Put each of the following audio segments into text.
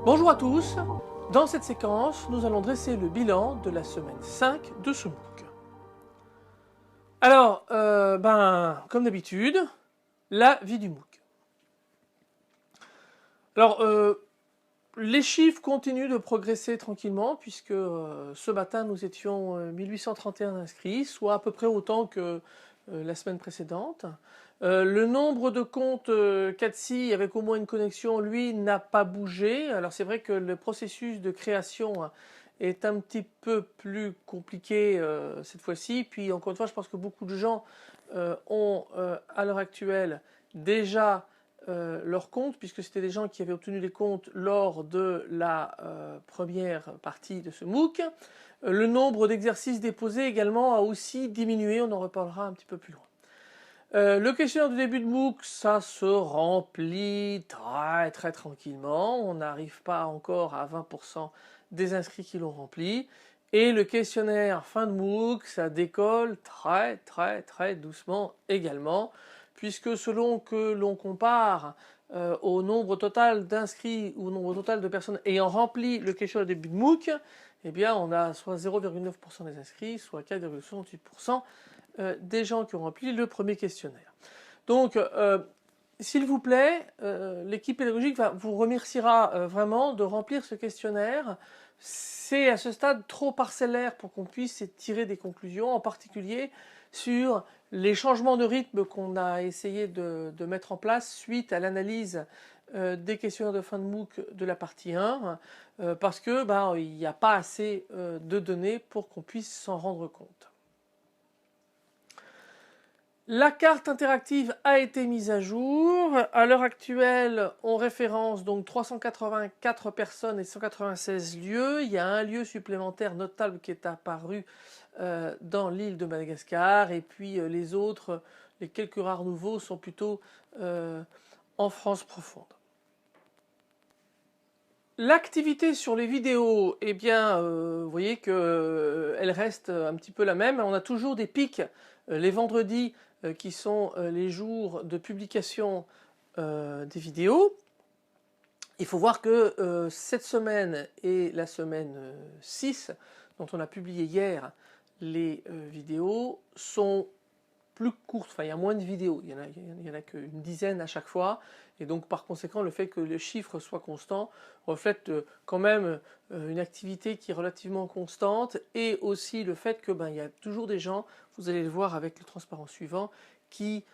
Bonjour à tous, dans cette séquence, nous allons dresser le bilan de la semaine 5 de ce MOOC. Alors, comme d'habitude, la vie du MOOC. Alors, les chiffres continuent de progresser tranquillement, puisque ce matin, nous étions 1831 inscrits, soit à peu près autant que la semaine précédente. Le nombre de comptes 4C avec au moins une connexion, lui, n'a pas bougé. Alors c'est vrai que le processus de création est un petit peu plus compliqué cette fois-ci. Puis encore une fois, je pense que beaucoup de gens ont à l'heure actuelle déjà leur compte, puisque c'était des gens qui avaient obtenu les comptes lors de la première partie de ce MOOC. Le nombre d'exercices déposés également a aussi diminué, on en reparlera un petit peu plus loin. Le questionnaire de début de MOOC, ça se remplit très tranquillement. On n'arrive pas encore à 20% des inscrits qui l'ont rempli. Et le questionnaire fin de MOOC, ça décolle très doucement également, puisque selon que l'on compare au nombre total d'inscrits ou au nombre total de personnes ayant rempli le questionnaire de début de MOOC, eh bien on a soit 0,9% des inscrits, soit 4,68% des gens qui ont rempli le premier questionnaire. Donc, s'il vous plaît, l'équipe pédagogique vous remerciera vraiment de remplir ce questionnaire. C'est à ce stade trop parcellaire pour qu'on puisse tirer des conclusions, en particulier sur les changements de rythme qu'on a essayé de mettre en place suite à l'analyse des questionnaires de fin de MOOC de la partie 1, parce que il n'y a pas assez de données pour qu'on puisse s'en rendre compte. La carte interactive a été mise à jour. À l'heure actuelle, on référence donc 384 personnes et 196 lieux. Il y a un lieu supplémentaire notable qui est apparu dans l'île de Madagascar. Et puis les autres, les quelques rares nouveaux, sont plutôt en France profonde. L'activité sur les vidéos, eh bien, vous voyez qu'elle reste un petit peu la même. On a toujours des pics les vendredis qui sont les jours de publication des vidéos. Il faut voir que cette semaine et la semaine 6, dont on a publié hier les vidéos, sont plus courtes. Enfin, il y a moins de vidéos, il y en a qu'une dizaine à chaque fois. Et donc, par conséquent, le fait que le chiffre soit constant reflète quand même une activité qui est relativement constante, et aussi le fait que il y a toujours des gens, vous allez le voir avec le transparent suivant, qui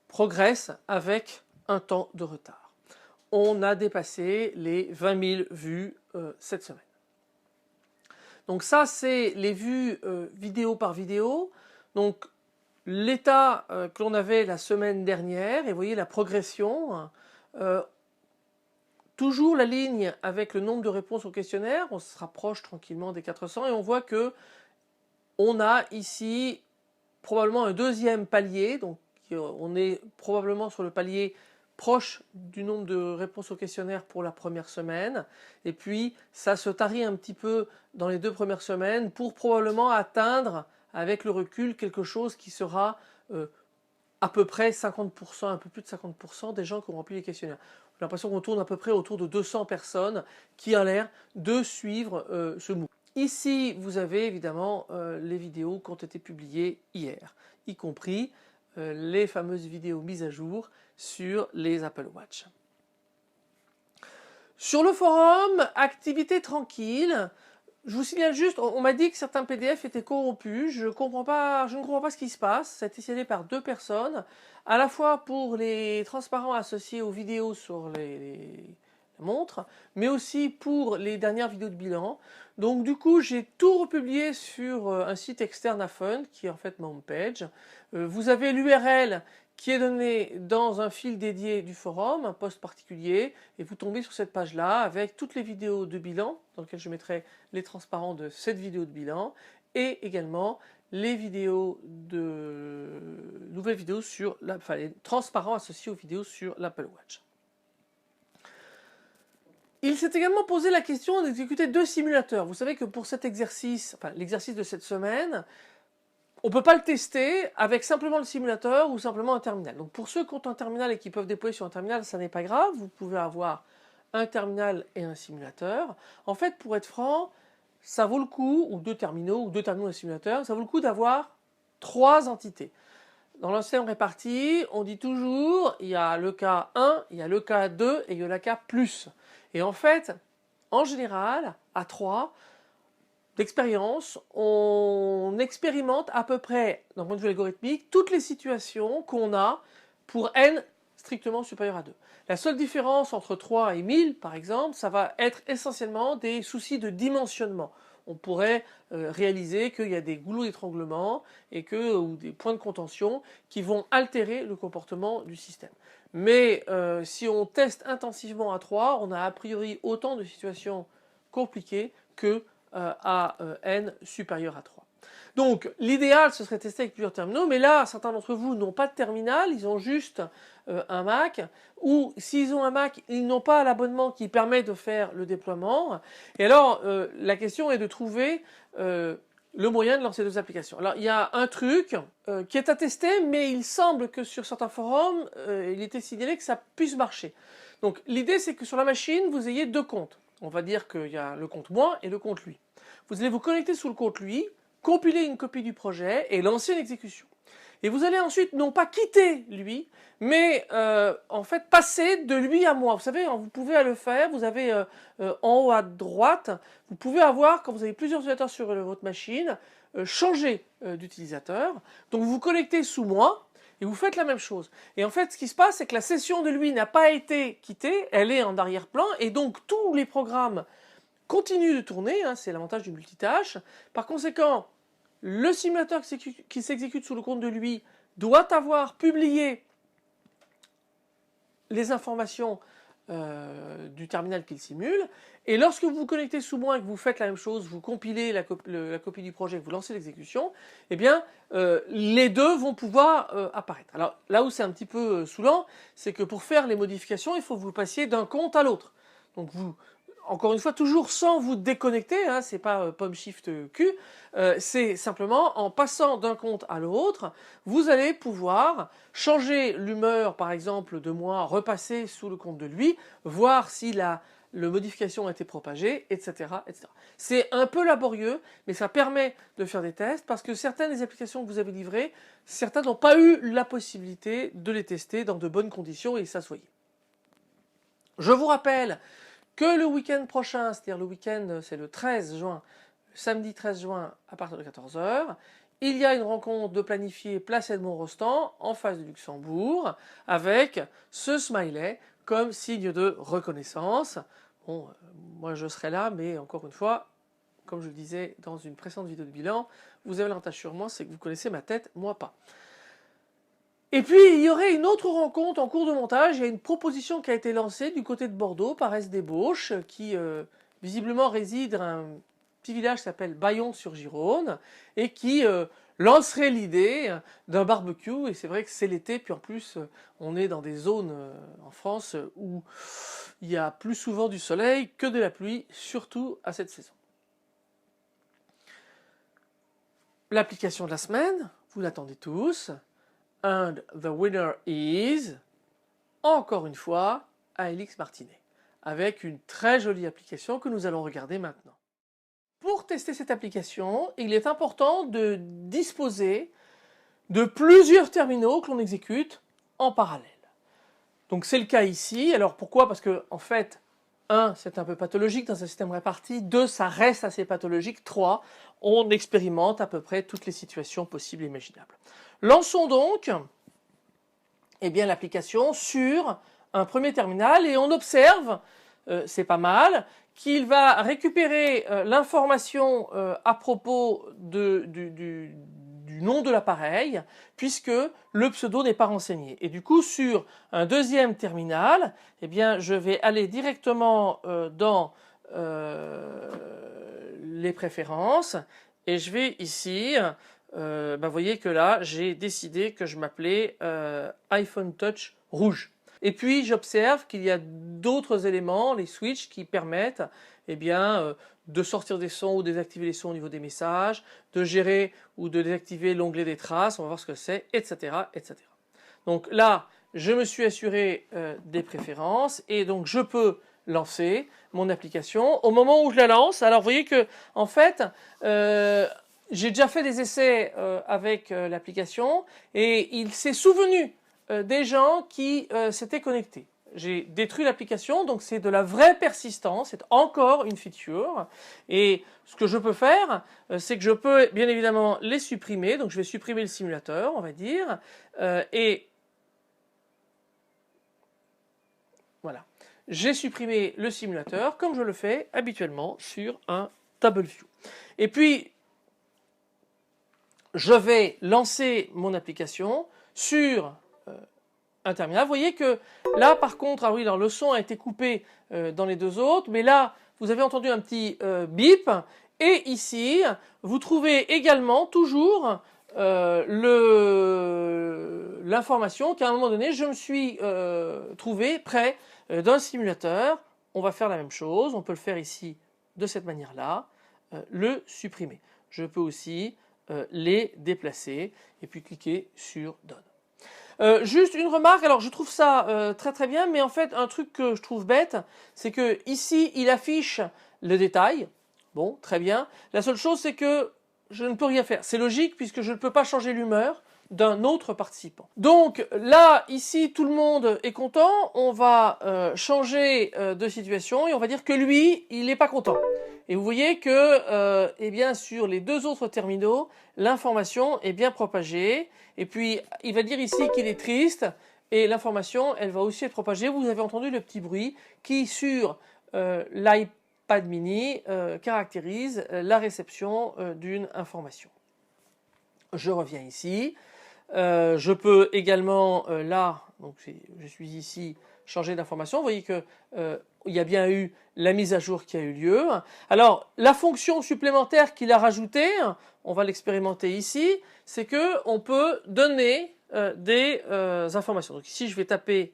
progressent avec un temps de retard. On a dépassé les 20 000 vues cette semaine. Donc ça, c'est les vues vidéo par vidéo. Donc l'état que l'on avait la semaine dernière, et vous voyez la progression, toujours la ligne avec le nombre de réponses au questionnaire, on se rapproche tranquillement des 400, et on voit que on a ici probablement un deuxième palier, donc on est probablement sur le palier proche du nombre de réponses au questionnaire pour la première semaine, et puis ça se tarit un petit peu dans les 2 premières semaines pour probablement atteindre avec le recul quelque chose qui sera à peu près 50%, un peu plus de 50% des gens qui ont rempli les questionnaires. J'ai l'impression qu'on tourne à peu près autour de 200 personnes qui ont l'air de suivre ce MOOC. Ici, vous avez évidemment les vidéos qui ont été publiées hier, y compris les fameuses vidéos mises à jour sur les Apple Watch. Sur le forum, activité tranquille. Je vous signale juste, on m'a dit que certains PDF étaient corrompus. Je ne comprends pas ce qui se passe. Ça a été signalé par 2 personnes, à la fois pour les transparents associés aux vidéos sur les montres, mais aussi pour les dernières vidéos de bilan. Donc du coup, j'ai tout republié sur un site externe à Fun, qui est en fait ma homepage. Vous avez l'URL qui est donné dans un fil dédié du forum, un post particulier, et vous tombez sur cette page-là avec toutes les vidéos de bilan, dans lesquelles je mettrai les transparents de cette vidéo de bilan, et également les vidéos nouvelles vidéos sur les transparents associés aux vidéos sur l'Apple Watch. Il s'est également posé la question d'exécuter 2 simulateurs. Vous savez que pour cet exercice, l'exercice de cette semaine, on ne peut pas le tester avec simplement le simulateur ou simplement un terminal. Donc pour ceux qui ont un terminal et qui peuvent déployer sur un terminal, ça n'est pas grave. Vous pouvez avoir un terminal et un simulateur. En fait, pour être franc, ça vaut le coup, ou deux terminaux et un simulateur, ça vaut le coup d'avoir 3 entités. Dans le système réparti, on dit toujours, il y a le cas 1, il y a le cas 2 et il y a le cas plus. Et en fait, en général, à 3, d'expérience, on expérimente à peu près, d'un point de vue algorithmique, toutes les situations qu'on a pour n strictement supérieur à 2. La seule différence entre 3 et 1000, par exemple, ça va être essentiellement des soucis de dimensionnement. On pourrait réaliser qu'il y a des goulots d'étranglement ou des points de contention qui vont altérer le comportement du système. Mais si on teste intensivement à 3, on a a priori autant de situations compliquées que à n supérieur à 3. Donc l'idéal ce serait de tester avec plusieurs terminaux, mais là certains d'entre vous n'ont pas de terminal, ils ont juste un Mac, ou s'ils ont un Mac, ils n'ont pas l'abonnement qui permet de faire le déploiement. Et alors la question est de trouver le moyen de lancer 2 applications. Alors il y a un truc qui est à tester, mais il semble que sur certains forums, il était signalé que ça puisse marcher. Donc l'idée c'est que sur la machine, vous ayez 2 comptes. On va dire qu'il y a le compte moi et le compte lui. Vous allez vous connecter sous le compte lui, compiler une copie du projet et lancer une exécution. Et vous allez ensuite non pas quitter lui, mais en fait passer de lui à moi. Vous savez, vous pouvez le faire, vous avez en haut à droite, vous pouvez avoir, quand vous avez plusieurs utilisateurs sur votre machine, changer d'utilisateur. Donc vous vous connectez sous moi, et vous faites la même chose. Et en fait, ce qui se passe, c'est que la session de lui n'a pas été quittée, elle est en arrière-plan, et donc tous les programmes continuent de tourner, c'est l'avantage du multitâche. Par conséquent, le simulateur qui s'exécute sous le compte de lui doit avoir publié les informations du terminal qu'il simule, et lorsque vous vous connectez sous moi et que vous faites la même chose, vous compilez la copie du projet, vous lancez l'exécution, eh bien les deux vont pouvoir apparaître. Alors là où c'est un petit peu saoulant, c'est que pour faire les modifications, il faut que vous passiez d'un compte à l'autre. Donc vous, encore une fois, toujours sans vous déconnecter, c'est pas pomme shift Q, c'est simplement en passant d'un compte à l'autre, vous allez pouvoir changer l'humeur, par exemple, de moi, repasser sous le compte de lui, voir si la modification a été propagée, etc., etc. C'est un peu laborieux, mais ça permet de faire des tests, parce que certaines des applications que vous avez livrées, certains n'ont pas eu la possibilité de les tester dans de bonnes conditions et s'assoyer. Je vous rappelle que le week-end prochain, c'est-à-dire le week-end, c'est le 13 juin, samedi 13 juin à partir de 14 h, il y a une rencontre de planifier place Edmond-Rostand en face du Luxembourg avec ce smiley comme signe de reconnaissance. Bon, moi je serai là, mais encore une fois, comme je le disais dans une précédente vidéo de bilan, vous avez l'avantage sur moi, c'est que vous connaissez ma tête, moi pas. Et puis il y aurait une autre rencontre en cours de montage. Il y a une proposition qui a été lancée du côté de Bordeaux par S-Débauche qui visiblement réside dans un petit village qui s'appelle Bayon-sur-Gironde et qui lancerait l'idée d'un barbecue. Et c'est vrai que c'est l'été, puis en plus on est dans des zones en France où il y a plus souvent du soleil que de la pluie, surtout à cette saison. L'application de la semaine, vous l'attendez tous. And the winner is, encore une fois, ALX Martinet, avec une très jolie application que nous allons regarder maintenant. Pour tester cette application, il est important de disposer de plusieurs terminaux que l'on exécute en parallèle. Donc c'est le cas ici. Alors pourquoi? Parce que en fait, 1, c'est un peu pathologique dans un système réparti. 2, ça reste assez pathologique. 3, on expérimente à peu près toutes les situations possibles et imaginables. Lançons donc l'application sur un premier terminal et on observe, c'est pas mal, qu'il va récupérer l'information à propos du nom de l'appareil puisque le pseudo n'est pas renseigné. Et du coup, sur un deuxième terminal, je vais aller directement dans les préférences et je vais ici... vous voyez que là, j'ai décidé que je m'appelais iPhone Touch rouge. Et puis, j'observe qu'il y a d'autres éléments, les switches, qui permettent de sortir des sons ou désactiver les sons au niveau des messages, de gérer ou de désactiver l'onglet des traces, on va voir ce que c'est, etc., etc. Donc là, je me suis assuré des préférences et donc je peux lancer mon application. Au moment où je la lance, alors vous voyez que en fait, j'ai déjà fait des essais avec l'application et il s'est souvenu des gens qui s'étaient connectés. J'ai détruit l'application, donc c'est de la vraie persistance, c'est encore une feature. Et ce que je peux faire, c'est que je peux bien évidemment les supprimer. Donc je vais supprimer le simulateur, on va dire, et voilà. J'ai supprimé le simulateur comme je le fais habituellement sur un TableView. Et puis, je vais lancer mon application sur un terminal. Vous voyez que là, par contre, ah oui, alors le son a été coupé dans les deux autres, mais là, vous avez entendu un petit bip. Et ici, vous trouvez également toujours l'information qu'à un moment donné, je me suis trouvé près d'un simulateur. On va faire la même chose. On peut le faire ici de cette manière-là, le supprimer. Je peux aussi les déplacer et puis cliquer sur Done. Juste une remarque, alors je trouve ça très très bien, mais en fait un truc que je trouve bête, c'est que ici il affiche le détail. Bon, très bien. La seule chose c'est que je ne peux rien faire. C'est logique puisque je ne peux pas changer l'humeur d'un autre participant. Donc là, ici, tout le monde est content. On va changer de situation et on va dire que lui, il n'est pas content. Et vous voyez que, eh bien, sur les deux autres terminaux, l'information est bien propagée. Et puis, il va dire ici qu'il est triste et l'information, elle va aussi être propagée. Vous avez entendu le petit bruit qui, sur l'iPad mini, caractérise la réception d'une information. Je reviens ici. Je peux également, là, donc je suis ici, changer d'information. Vous voyez que il y a bien eu la mise à jour qui a eu lieu. Alors, la fonction supplémentaire qu'il a rajoutée, on va l'expérimenter ici, c'est que on peut donner des informations. Donc ici, je vais taper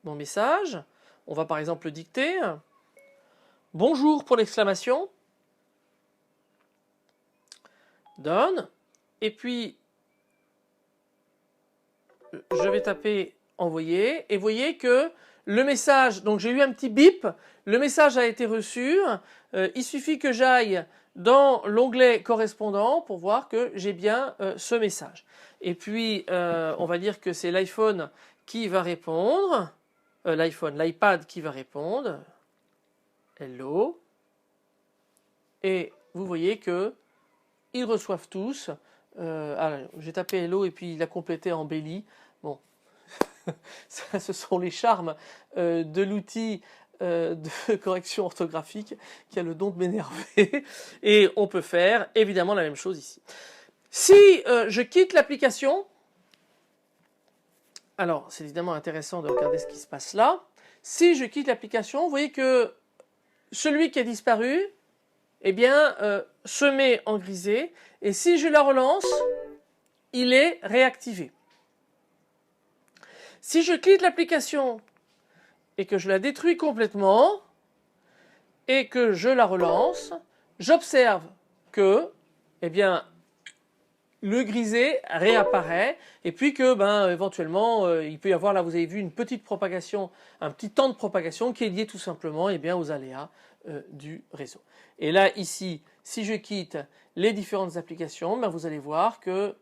mon message. On va par exemple le dicter. Bonjour pour l'exclamation. Done. Et puis, je vais taper envoyer et vous voyez que le message, donc j'ai eu un petit bip, le message a été reçu, il suffit que j'aille dans l'onglet correspondant pour voir que j'ai bien ce message. Et puis on va dire que c'est l'iPhone qui va répondre, l'iPad qui va répondre, hello, et vous voyez que ils reçoivent tous. J'ai tapé hello et puis il a complété en belly. Bon, ça, ce sont les charmes de l'outil de correction orthographique qui a le don de m'énerver. Et on peut faire évidemment la même chose ici. Si je quitte l'application, alors c'est évidemment intéressant de regarder ce qui se passe là. Si je quitte l'application, vous voyez que celui qui a disparu, eh bien, se met en grisé. Et si je la relance, il est réactivé. Si je quitte l'application et que je la détruis complètement et que je la relance, j'observe que, eh bien, le grisé réapparaît et puis que, éventuellement, il peut y avoir, là, vous avez vu, une petite propagation, un petit temps de propagation qui est lié tout simplement, eh bien, aux aléas du réseau. Et là, ici, si je quitte les différentes applications, vous allez voir que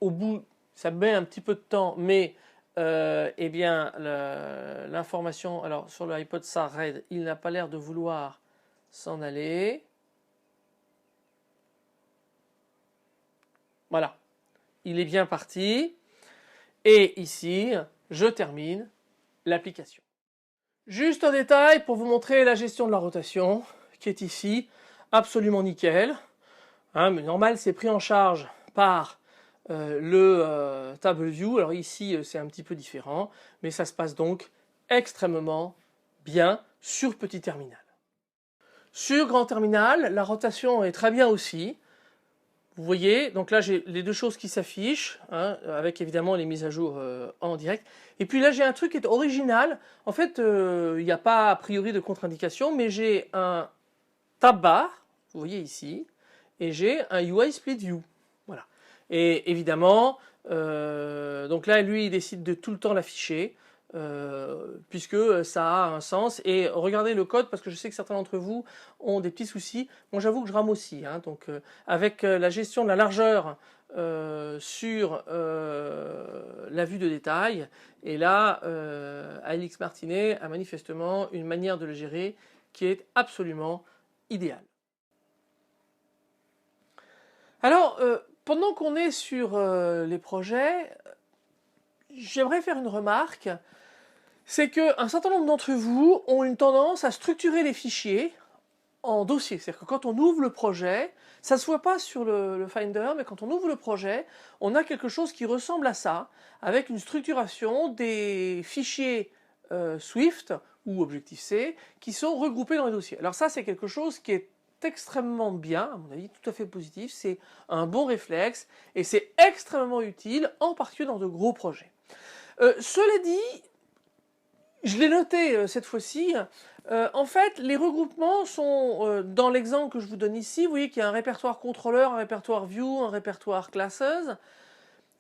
au bout, ça met un petit peu de temps, mais eh bien l'information, alors sur l'iPod ça raid, il n'a pas l'air de vouloir s'en aller. Voilà, il est bien parti. Et ici, je termine l'application. Juste un détail pour vous montrer la gestion de la rotation qui est ici, absolument nickel. Mais normal, c'est pris en charge par le TableView. Alors ici, c'est un petit peu différent, mais ça se passe donc extrêmement bien sur petit terminal. Sur grand terminal, la rotation est très bien aussi. Vous voyez, donc là j'ai les deux choses qui s'affichent, avec évidemment les mises à jour en direct. Et puis là j'ai un truc qui est original. En fait, il n'y a pas a priori de contre-indication, mais j'ai un tab bar, vous voyez ici, et j'ai un UI Split View. Voilà. Et évidemment, donc là lui il décide de tout le temps l'afficher. puisque ça a un sens. Et regardez le code, parce que je sais que certains d'entre vous ont des petits soucis. Moi j'avoue que je rame aussi, hein, donc avec la gestion de la largeur sur la vue de détail, et là Alix Martinet a manifestement une manière de le gérer qui est absolument idéale. Alors pendant qu'on est sur les projets, j'aimerais faire une remarque. C'est qu'un certain nombre d'entre vous ont une tendance à structurer les fichiers en dossiers. C'est-à-dire que quand on ouvre le projet, ça ne se voit pas sur le Finder, mais quand on ouvre le projet, on a quelque chose qui ressemble à ça, avec une structuration des fichiers Swift ou Objective-C qui sont regroupés dans les dossiers. Alors ça, c'est quelque chose qui est extrêmement bien, à mon avis, tout à fait positif. C'est un bon réflexe et c'est extrêmement utile, en particulier dans de gros projets. Cela dit, je l'ai noté cette fois-ci, en fait, les regroupements sont, dans l'exemple que je vous donne ici, vous voyez qu'il y a un répertoire contrôleur, un répertoire view, un répertoire classes.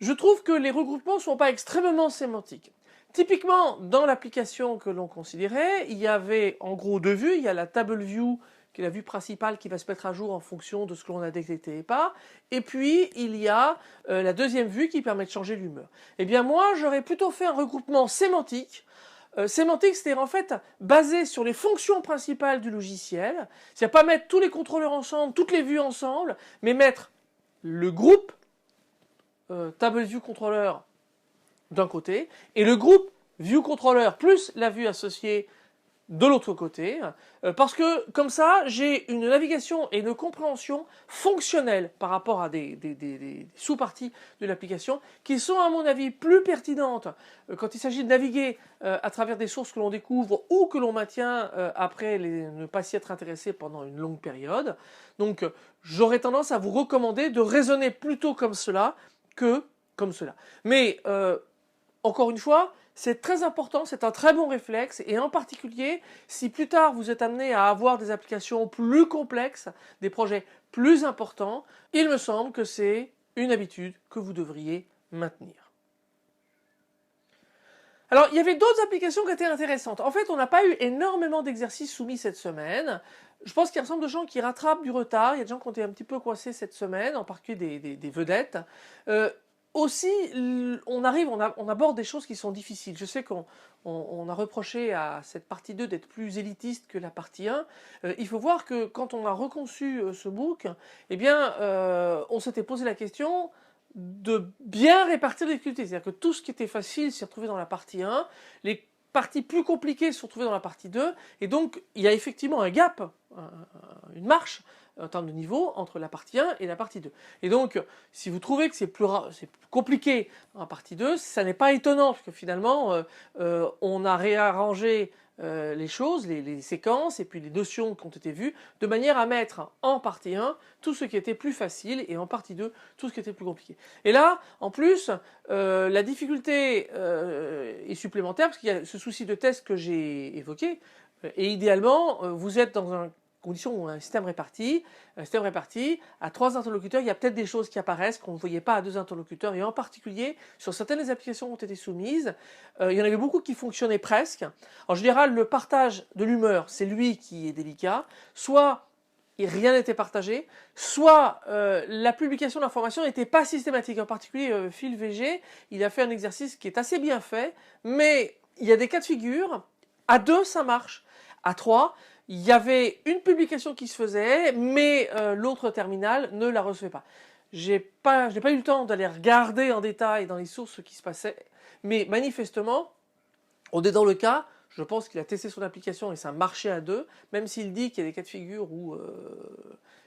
Je trouve que les regroupements ne sont pas extrêmement sémantiques. Typiquement, dans l'application que l'on considérait, il y avait en gros deux vues. Il y a la table view, qui est la vue principale qui va se mettre à jour en fonction de ce que l'on a détecté et pas. Et puis, il y a la deuxième vue qui permet de changer l'humeur. Eh bien, moi, j'aurais plutôt fait un regroupement sémantique. Sémantique, c'est-à-dire en fait basé sur les fonctions principales du logiciel. C'est-à-dire pas mettre tous les contrôleurs ensemble, toutes les vues ensemble, mais mettre le groupe table view controller d'un côté et le groupe view controller plus la vue associée de l'autre côté, parce que comme ça j'ai une navigation et une compréhension fonctionnelle par rapport à des sous-parties de l'application qui sont à mon avis plus pertinentes quand il s'agit de naviguer à travers des sources que l'on découvre ou que l'on maintient après ne pas s'y être intéressé pendant une longue période. Donc j'aurais tendance à vous recommander de raisonner plutôt comme cela que comme cela. Mais encore une fois, c'est très important, c'est un très bon réflexe, et en particulier, si plus tard vous êtes amené à avoir des applications plus complexes, des projets plus importants, il me semble que c'est une habitude que vous devriez maintenir. Alors, il y avait d'autres applications qui étaient intéressantes. En fait, on n'a pas eu énormément d'exercices soumis cette semaine. Je pense qu'il y a un certain nombre de gens qui rattrapent du retard. Il y a des gens qui ont été un petit peu coincés cette semaine, en particulier des vedettes. Aussi, on aborde des choses qui sont difficiles. Je sais qu'on a reproché à cette partie 2 d'être plus élitiste que la partie 1. Il faut voir que quand on a reconçu ce MOOC, eh bien, on s'était posé la question de bien répartir les difficultés. C'est-à-dire que tout ce qui était facile s'est retrouvé dans la partie 1, les parties plus compliquées se sont retrouvées dans la partie 2, et donc il y a effectivement un gap, une marche, en termes de niveau entre la partie 1 et la partie 2. Et donc, si vous trouvez que c'est plus compliqué en partie 2, ça n'est pas étonnant, parce que finalement, on a réarrangé les choses, les séquences, et puis les notions qui ont été vues, de manière à mettre en partie 1 tout ce qui était plus facile, et en partie 2 tout ce qui était plus compliqué. Et là, en plus, la difficulté est supplémentaire, parce qu'il y a ce souci de test que j'ai évoqué, et idéalement, vous êtes dans une condition où un système réparti, à 3 interlocuteurs, il y a peut-être des choses qui apparaissent qu'on ne voyait pas à 2 interlocuteurs, et en particulier, sur certaines applications qui ont été soumises, il y en avait beaucoup qui fonctionnaient presque. En général, le partage de l'humeur, c'est lui qui est délicat, soit rien n'était partagé, soit la publication d'informations n'était pas systématique. En particulier, Phil VG, il a fait un exercice qui est assez bien fait, mais il y a des cas de figure, à 2 ça marche, à 3, il y avait une publication qui se faisait, mais l'autre terminal ne la recevait pas. Je n'ai pas eu le temps d'aller regarder en détail dans les sources ce qui se passait, mais manifestement, on est dans le cas, je pense qu'il a testé son application et ça marchait à 2, même s'il dit qu'il y a des cas de figure où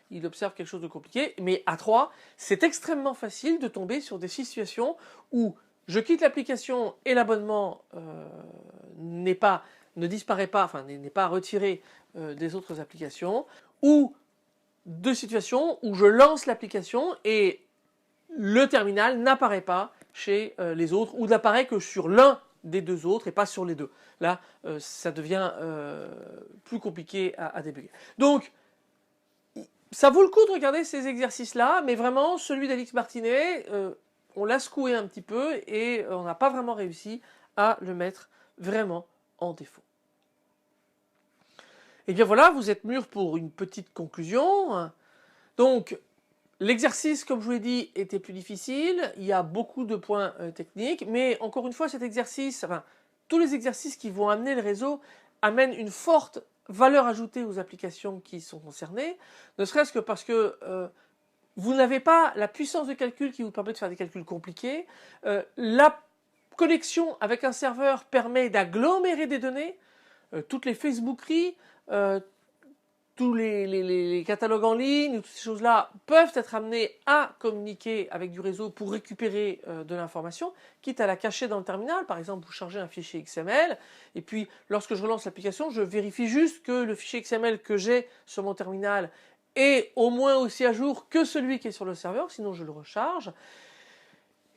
il observe quelque chose de compliqué, mais à 3, c'est extrêmement facile de tomber sur des situations où je quitte l'application et l'abonnement ne disparaît pas, enfin n'est pas retiré des autres applications, ou de situations où je lance l'application et le terminal n'apparaît pas chez les autres, ou n'apparaît que sur l'un des 2 autres et pas sur les 2. Là, ça devient plus compliqué à débugger. Donc, ça vaut le coup de regarder ces exercices-là, mais vraiment, celui d'Alix Martinet, on l'a secoué un petit peu et on n'a pas vraiment réussi à le mettre vraiment en défaut. Et bien voilà, vous êtes mûrs pour une petite conclusion. Donc, l'exercice, comme je vous l'ai dit, était plus difficile. Il y a beaucoup de points techniques. Mais encore une fois, cet exercice, enfin, tous les exercices qui vont amener le réseau amènent une forte valeur ajoutée aux applications qui sont concernées. Ne serait-ce que parce que vous n'avez pas la puissance de calcul qui vous permet de faire des calculs compliqués. La connexion avec un serveur permet d'agglomérer des données. Toutes les Facebookeries, tous les catalogues en ligne, toutes ces choses-là peuvent être amenées à communiquer avec du réseau pour récupérer de l'information, quitte à la cacher dans le terminal. Par exemple, vous chargez un fichier XML, et puis lorsque je relance l'application, je vérifie juste que le fichier XML que j'ai sur mon terminal est au moins aussi à jour que celui qui est sur le serveur, sinon je le recharge.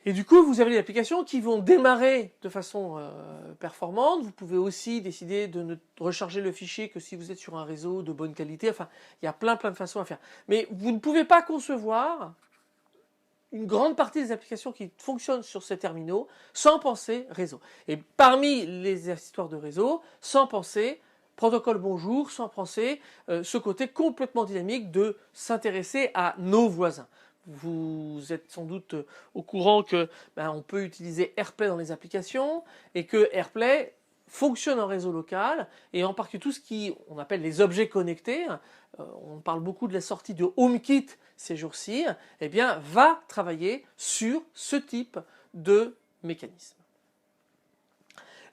Et du coup, vous avez des applications qui vont démarrer de façon performante. Vous pouvez aussi décider de ne recharger le fichier que si vous êtes sur un réseau de bonne qualité. Enfin, il y a plein de façons à faire. Mais vous ne pouvez pas concevoir une grande partie des applications qui fonctionnent sur ces terminaux sans penser réseau. Et parmi les histoires de réseau, sans penser protocole bonjour, sans penser ce côté complètement dynamique de s'intéresser à nos voisins. Vous êtes sans doute au courant que on peut utiliser AirPlay dans les applications et que AirPlay fonctionne en réseau local et en particulier tout ce qu'on appelle les objets connectés. On parle beaucoup de la sortie de HomeKit ces jours-ci. Eh bien, va travailler sur ce type de mécanisme.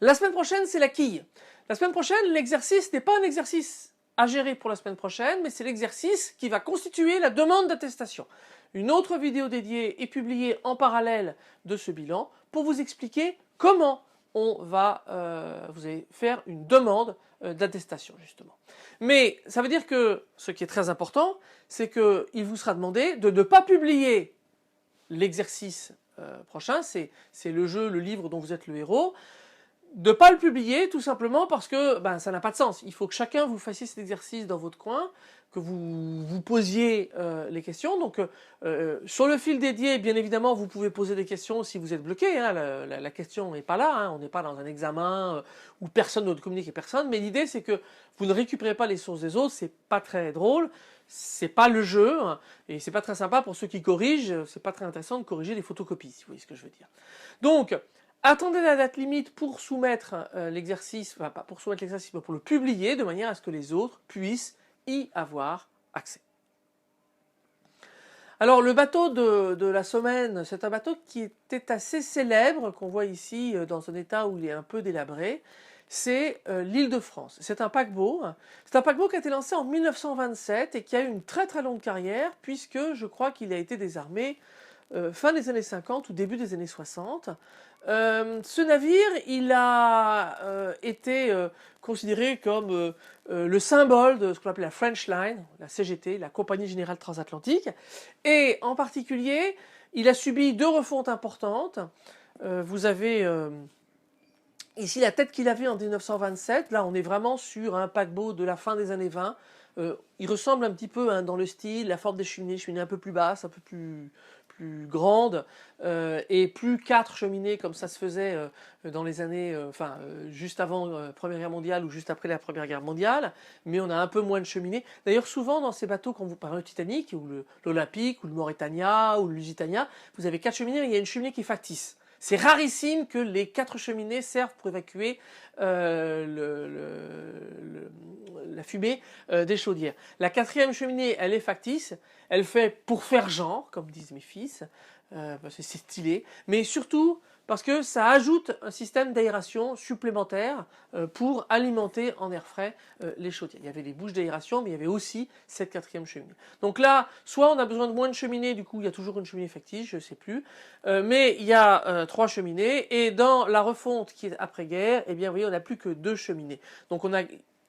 La semaine prochaine, c'est la quille. La semaine prochaine, l'exercice n'est pas un exercice à gérer pour la semaine prochaine, mais c'est l'exercice qui va constituer la demande d'attestation. Une autre vidéo dédiée est publiée en parallèle de ce bilan pour vous expliquer comment on va vous allez faire une demande d'attestation justement. Mais ça veut dire que ce qui est très important, c'est qu'il vous sera demandé de ne pas publier l'exercice prochain, c'est le jeu, le livre dont vous êtes le héros, de ne pas le publier tout simplement parce que ça n'a pas de sens. Il faut que chacun vous fassiez cet exercice dans votre coin, que vous vous posiez les questions. Donc sur le fil dédié, bien évidemment, vous pouvez poser des questions si vous êtes bloqué. Hein. La question n'est pas là. Hein. On n'est pas dans un examen où personne ne communique avec personne. Mais l'idée, c'est que vous ne récupérez pas les sources des autres. C'est pas très drôle. C'est pas le jeu. Hein. Et c'est pas très sympa pour ceux qui corrigent. C'est pas très intéressant de corriger les photocopies, si vous voyez ce que je veux dire. Donc, attendez la date limite pour soumettre l'exercice, enfin pas pour soumettre l'exercice, mais pour le publier de manière à ce que les autres puissent y avoir accès. Alors le bateau de la semaine, c'est un bateau qui était assez célèbre, qu'on voit ici dans un état où il est un peu délabré, c'est l'Île-de-France. C'est un paquebot. C'est un paquebot qui a été lancé en 1927 et qui a eu une très très longue carrière puisque je crois qu'il a été désarmé fin des années 50 ou début des années 60. Ce navire, il a été considéré comme le symbole de ce qu'on appelle la French Line, la CGT, la Compagnie Générale Transatlantique. Et en particulier, il a subi 2 refontes importantes. Vous avez ici la tête qu'il avait en 1927. Là, on est vraiment sur un paquebot de la fin des années 20. Il ressemble un petit peu dans le style, la forme des cheminées un peu plus basse, un peu plus grande, et plus 4 cheminées comme ça se faisait dans les années, juste avant la Première Guerre mondiale ou juste après la Première Guerre mondiale, mais on a un peu moins de cheminées. D'ailleurs, souvent dans ces bateaux, quand vous parlez du Titanic, ou l'Olympique, ou le Mauritania, ou le Lusitania, vous avez 4 cheminées, mais il y a une cheminée qui est factice. C'est rarissime que les 4 cheminées servent pour évacuer la fumée des chaudières. La 4e cheminée, elle est factice, elle fait pour faire genre, comme disent mes fils, c'est stylé, mais surtout parce que ça ajoute un système d'aération supplémentaire pour alimenter en air frais les chaudières. Il y avait les bouches d'aération, mais il y avait aussi cette 4e cheminée. Donc là, soit on a besoin de moins de cheminées, du coup il y a toujours une cheminée factice, je ne sais plus, mais il y a 3 cheminées, et dans la refonte qui est après-guerre, eh bien vous voyez, on n'a plus que 2 cheminées. Donc on a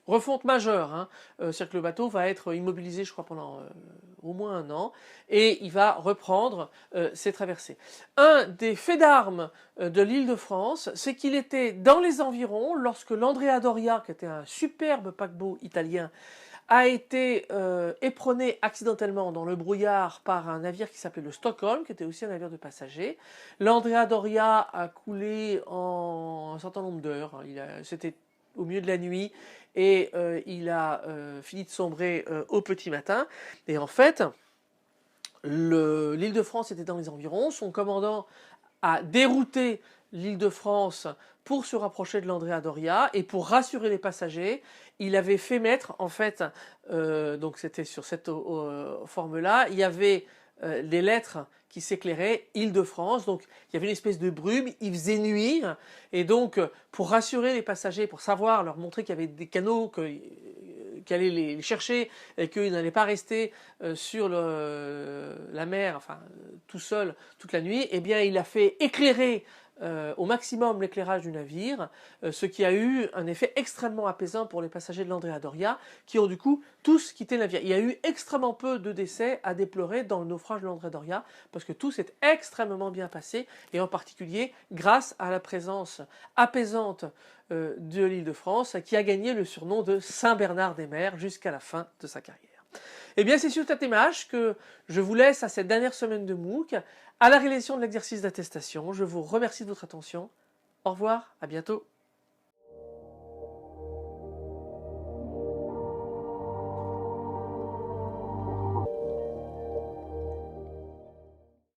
refonte majeure, hein. C'est-à-dire que le bateau va être immobilisé, je crois, pendant au moins 1 an, et il va reprendre ses traversées. Un des faits d'armes de l'Île-de-France, c'est qu'il était dans les environs lorsque l'Andrea Doria, qui était un superbe paquebot italien, a été éperonné accidentellement dans le brouillard par un navire qui s'appelait le Stockholm, qui était aussi un navire de passagers. L'Andrea Doria a coulé en un certain nombre d'heures. C'était au milieu de la nuit et il a fini de sombrer au petit matin. Et en fait, l'île de France était dans les environs. Son commandant a dérouté l'île de France pour se rapprocher de l'Andrea Doria et pour rassurer les passagers, il avait fait mettre, en fait, donc c'était sur cette forme-là, il y avait les lettres qui s'éclairaient, Île-de-France, donc il y avait une espèce de brume, il faisait nuit, et donc pour rassurer les passagers, pour savoir, leur montrer qu'il y avait des canaux qui allaient les chercher et qu'ils n'allaient pas rester sur la mer, enfin tout seul toute la nuit, eh bien il a fait éclairer au maximum l'éclairage du navire, ce qui a eu un effet extrêmement apaisant pour les passagers de l'Andrea Doria, qui ont du coup tous quitté le navire. Il y a eu extrêmement peu de décès à déplorer dans le naufrage de l'Andrea Doria, parce que tout s'est extrêmement bien passé, et en particulier grâce à la présence apaisante de l'île de France, qui a gagné le surnom de Saint-Bernard des mers jusqu'à la fin de sa carrière. Et bien c'est sur cette image que je vous laisse à cette dernière semaine de MOOC, à la réalisation de l'exercice d'attestation. Je vous remercie de votre attention. Au revoir, à bientôt.